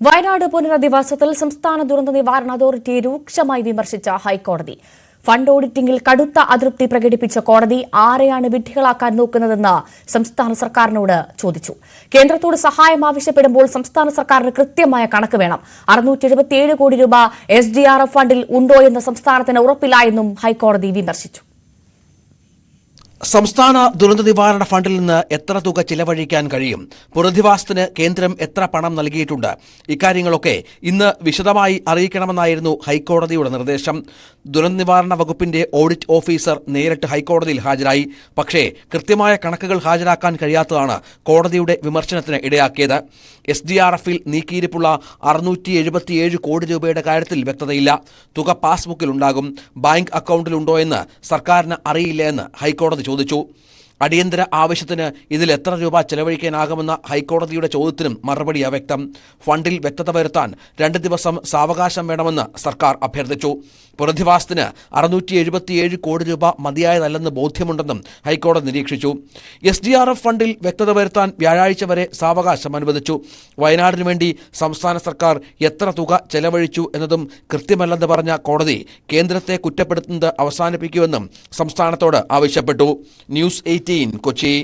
വയനാട് പുനരധിവാസത്തിൽ സംസ്ഥാന ദുരന്ത നിവാരണ അതോറിറ്റിയെ രൂക്ഷമായി വിമർശിച്ച ഹൈക്കോടതി. ഫണ്ട് ഓഡിറ്റിംഗിൽ കടുത്ത അതൃപ്തി പ്രകടിപ്പിച്ച കോടതി ആരെയാണ് വിഡ്ഢികളാക്കാൻ നോക്കുന്നതെന്ന് സംസ്ഥാന സർക്കാരിനോട് ചോദിച്ചു. കേന്ദ്രത്തോട് സഹായം ആവശ്യപ്പെടുമ്പോൾ സംസ്ഥാന സർക്കാരിന് കൃത്യമായ കണക്ക് വേണം. 677 കോടി രൂപ SDRF ഫണ്ടിൽ ഉണ്ടോയെന്ന് സംസ്ഥാനത്തിന് ഉറപ്പില്ല എന്നും ഹൈക്കോടതി വിമർശിച്ചു. സംസ്ഥാന ദുരന്ത നിവാരണ ഫണ്ടിൽ നിന്ന് എത്ര തുക ചിലവഴിക്കാൻ കഴിയും, പുനരധിവാസത്തിന് കേന്ദ്രം എത്ര പണം നൽകിയിട്ടുണ്ട്, ഇക്കാര്യങ്ങളൊക്കെ ഇന്ന് വിശദമായി അറിയിക്കണമെന്നായിരുന്നു ഹൈക്കോടതിയുടെ നിർദ്ദേശം. ദുരന്ത നിവാരണ വകുപ്പിന്റെ ഓഡിറ്റ് ഓഫീസർ നേരിട്ട് ഹൈക്കോടതിയിൽ ഹാജരായി. പക്ഷേ കൃത്യമായ കണക്കുകൾ ഹാജരാക്കാൻ കഴിയാത്തതാണ് കോടതിയുടെ വിമർശനത്തിന് ഇടയാക്കിയത്. SDRFിൽ നീക്കിയിരിപ്പുള്ള 677 കോടി രൂപയുടെ കാര്യത്തിൽ വ്യക്തതയില്ല. തുക പാസ്ബുക്കിലുണ്ടാകും, ബാങ്ക് അക്കൗണ്ടിലുണ്ടോ എന്ന് സർക്കാരിന് അറിയില്ല എന്ന് ഹൈക്കോടതി ചോദിച്ചു. അടിയന്തര ആവശ്യത്തിന് ഇതിൽ എത്ര രൂപ ചെലവഴിക്കാനാകുമെന്ന ഹൈക്കോടതിയുടെ ചോദ്യത്തിനും മറുപടി അവ്യക്തം. ഫണ്ടിൽ വ്യക്തത വരുത്താൻ 2 ദിവസം സാവകാശം വേണമെന്ന് സർക്കാർ അഭ്യർത്ഥിച്ചു. പുനരധിവാസത്തിന് 677 കോടി രൂപ മതിയായതല്ലെന്ന് ബോധ്യമുണ്ടെന്നും ഹൈക്കോടതി നിരീക്ഷിച്ചു. SDRF ഫണ്ടിൽ വ്യക്തത വരുത്താൻ വ്യാഴാഴ്ച വരെ സാവകാശം അനുവദിച്ചു. വയനാടിനു വേണ്ടി സംസ്ഥാന സർക്കാർ എത്ര തുക ചെലവഴിച്ചു എന്നതും കൃത്യമല്ലെന്ന് പറഞ്ഞ കോടതി കേന്ദ്രത്തെ കുറ്റപ്പെടുത്തുന്നത് അവസാനിപ്പിക്കുമെന്നും സംസ്ഥാനത്തോട് ആവശ്യപ്പെട്ടു. ന്യൂസ് 18 കൊച്ചി.